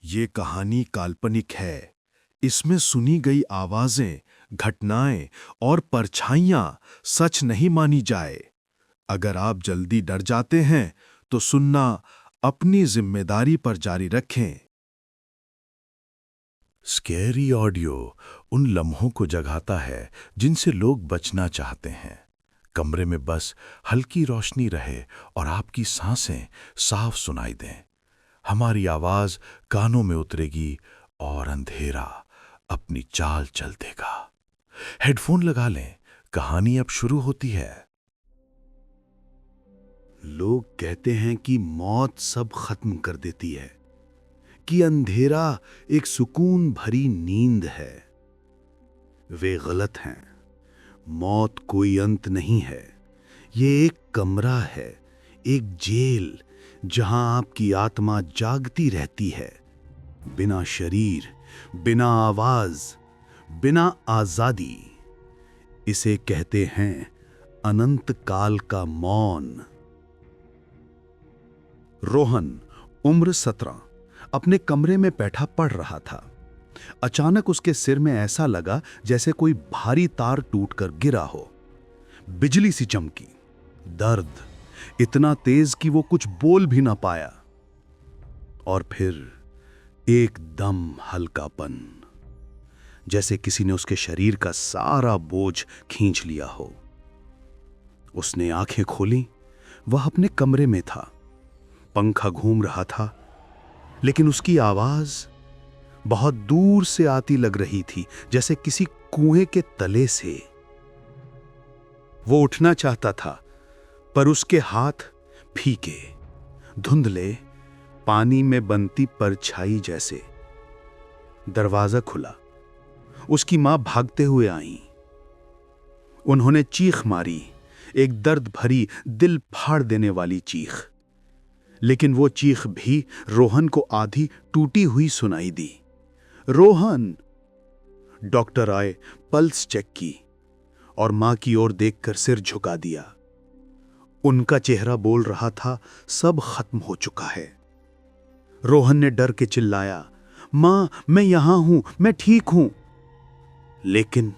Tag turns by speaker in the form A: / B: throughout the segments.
A: ये कहानी काल्पनिक है। इसमें सुनी गई आवाजें, घटनाएं और परछाइयां सच नहीं मानी जाए। अगर आप जल्दी डर जाते हैं तो सुनना अपनी जिम्मेदारी पर जारी रखें।
B: स्कैरी ऑडियो उन लम्हों को जगाता है जिनसे लोग बचना चाहते हैं। कमरे में बस हल्की रोशनी रहे और आपकी सांसें साफ सुनाई दें। हमारी आवाज कानों में उतरेगी और अंधेरा अपनी चाल चल देगा। हेडफोन लगा लें, कहानी अब शुरू होती है।
C: लोग कहते हैं कि मौत सब खत्म कर देती है, कि अंधेरा एक सुकून भरी नींद है। वे गलत हैं। मौत कोई अंत नहीं है। ये एक कमरा है, एक जेल, जहां आपकी आत्मा जागती रहती है, बिना शरीर, बिना आवाज, बिना आजादी। इसे कहते हैं अनंत काल का मौन। रोहन, उम्र 17, अपने कमरे में बैठा पढ़ रहा था। अचानक उसके सिर में ऐसा लगा जैसे कोई भारी तार टूटकर गिरा हो। बिजली सी चमकी। दर्द इतना तेज कि वो कुछ बोल भी ना पाया। और फिर एकदम हल्कापन, जैसे किसी ने उसके शरीर का सारा बोझ खींच लिया हो। उसने आंखें खोली। वह अपने कमरे में था। पंखा घूम रहा था, लेकिन उसकी आवाज बहुत दूर से आती लग रही थी, जैसे किसी कुएं के तले से। वो उठना चाहता था, पर उसके हाथ फीके, धुंधले, पानी में बनती परछाई जैसे। दरवाजा खुला। उसकी मां भागते हुए आई। उन्होंने चीख मारी, एक दर्द भरी, दिल फाड़ देने वाली चीख। लेकिन वो चीख भी रोहन को आधी टूटी हुई सुनाई दी। रोहन! डॉक्टर आए, पल्स चेक की और मां की ओर देखकर सिर झुका दिया। उनका चेहरा बोल रहा था, सब खत्म हो चुका है। रोहन ने डर के चिल्लाया, मां, मैं यहां हूं, मैं ठीक हूं। लेकिन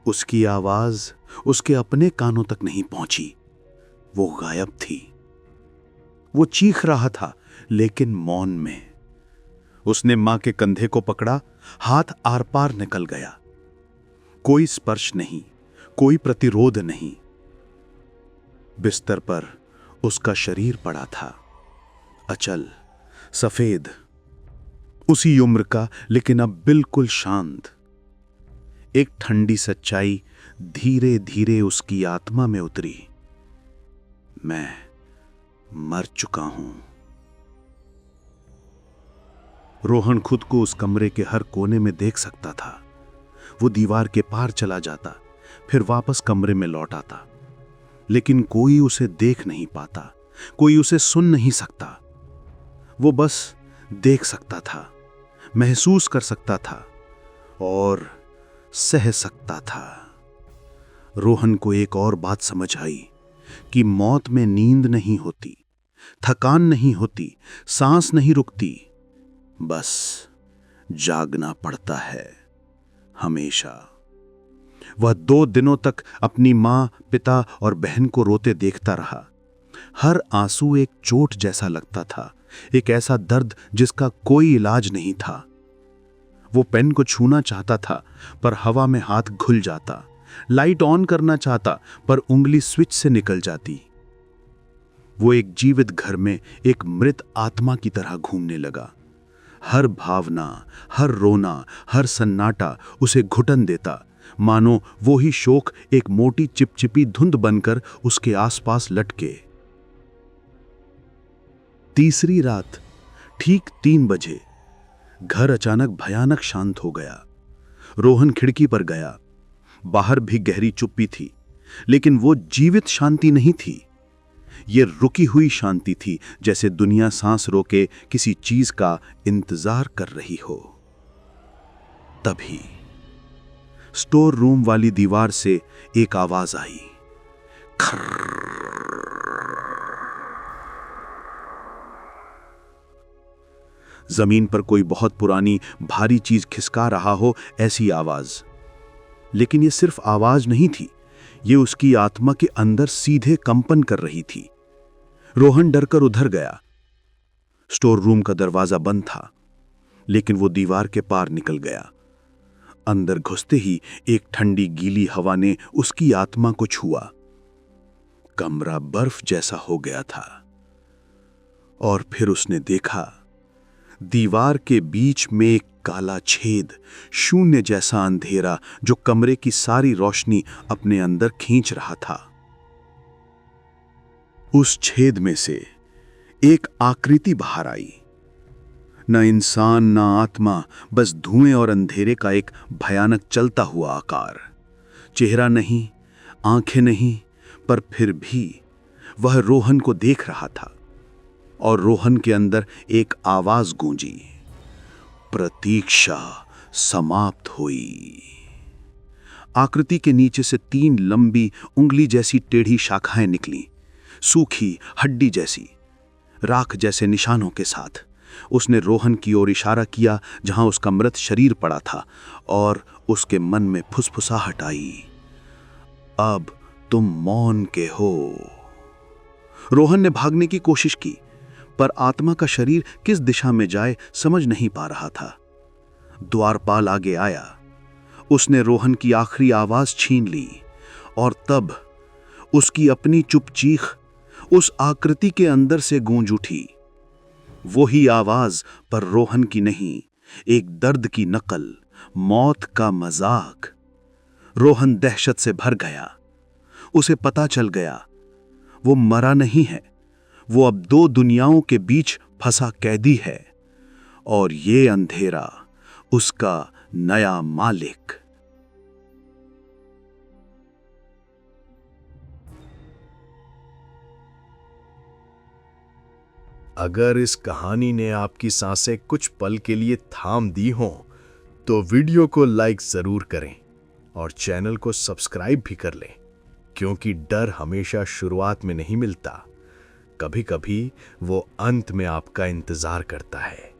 C: उसकी आवाज उसके अपने कानों तक नहीं पहुंची। वो गायब थी। वो चीख रहा था, लेकिन मौन में। उसने मां के कंधे को पकड़ा, हाथ आर पार निकल गया। कोई स्पर्श नहीं, कोई प्रतिरोध नहीं। बिस्तर पर उसका शरीर पड़ा था, अचल, सफेद, उसी उम्र का, लेकिन अब बिल्कुल शांत। एक ठंडी सच्चाई धीरे धीरे उसकी आत्मा में उतरी। मैं मर चुका हूं। रोहन खुद को उस कमरे के हर कोने में देख सकता था। वो दीवार के पार चला जाता, फिर वापस कमरे में लौट आता, लेकिन कोई उसे देख नहीं पाता, कोई उसे सुन नहीं सकता। वो बस देख सकता था, महसूस कर सकता था और सह सकता था। रोहन को एक और बात समझ आई कि मौत में नींद नहीं होती, थकान नहीं होती, सांस नहीं रुकती, बस जागना पड़ता है, हमेशा। वह 2 दिनों तक अपनी मां, पिता और बहन को रोते देखता रहा। हर आंसू एक चोट जैसा लगता था, एक ऐसा दर्द जिसका कोई इलाज नहीं था। वो पेन को छूना चाहता था, पर हवा में हाथ घुल जाता। लाइट ऑन करना चाहता, पर उंगली स्विच से निकल जाती। वो एक जीवित घर में एक मृत आत्मा की तरह घूमने लगा। हर भावना, हर रोना, हर सन्नाटा उसे घुटन देता, मानो वो ही शोक एक मोटी चिपचिपी धुंध बनकर उसके आसपास लटके। तीसरी रात, ठीक 3 बजे, घर अचानक भयानक शांत हो गया। रोहन खिड़की पर गया। बाहर भी गहरी चुप्पी थी, लेकिन वो जीवित शांति नहीं थी। ये रुकी हुई शांति थी, जैसे दुनिया सांस रोके किसी चीज का इंतजार कर रही हो। तभी स्टोर रूम वाली दीवार से एक आवाज आई, खर्र। जमीन पर कोई बहुत पुरानी भारी चीज खिसका रहा हो ऐसी आवाज। लेकिन ये सिर्फ आवाज नहीं थी, ये उसकी आत्मा के अंदर सीधे कंपन कर रही थी। रोहन डरकर उधर गया। स्टोर रूम का दरवाजा बंद था, लेकिन वो दीवार के पार निकल गया। अंदर घुसते ही एक ठंडी गीली हवा ने उसकी आत्मा को छुआ। कमरा बर्फ जैसा हो गया था। और फिर उसने देखा, दीवार के बीच में एक काला छेद, शून्य जैसा अंधेरा जो कमरे की सारी रोशनी अपने अंदर खींच रहा था। उस छेद में से एक आकृति बाहर आई। न इंसान न आत्मा, बस धुएं और अंधेरे का एक भयानक चलता हुआ आकार। चेहरा नहीं, आंखें नहीं, पर फिर भी वह रोहन को देख रहा था। और रोहन के अंदर एक आवाज गूंजी, प्रतीक्षा समाप्त हुई। आकृति के नीचे से 3 लंबी उंगली जैसी टेढ़ी शाखाएं निकली, सूखी हड्डी जैसी, राख जैसे निशानों के साथ। उसने रोहन की ओर इशारा किया जहां उसका मृत शरीर पड़ा था, और उसके मन में फुसफुसाहट आई, अब तुम मौन के हो। रोहन ने भागने की कोशिश की, पर आत्मा का शरीर किस दिशा में जाए समझ नहीं पा रहा था। द्वारपाल आगे आया। उसने रोहन की आखिरी आवाज छीन ली, और तब उसकी अपनी चुप चीख उस आकृति के अंदर से गूंज उठी। वही आवाज, पर रोहन की नहीं, एक दर्द की नकल, मौत का मजाक। रोहन दहशत से भर गया। उसे पता चल गया, वो मरा नहीं है, वो अब 2 दुनियाओं के बीच फंसा कैदी है, और ये अंधेरा उसका नया मालिक।
A: अगर इस कहानी ने आपकी सांसें कुछ पल के लिए थाम दी हों, तो वीडियो को लाइक जरूर करें और चैनल को सब्सक्राइब भी कर लें, क्योंकि डर हमेशा शुरुआत में नहीं मिलता, कभी-कभी वो अंत में आपका इंतजार करता है।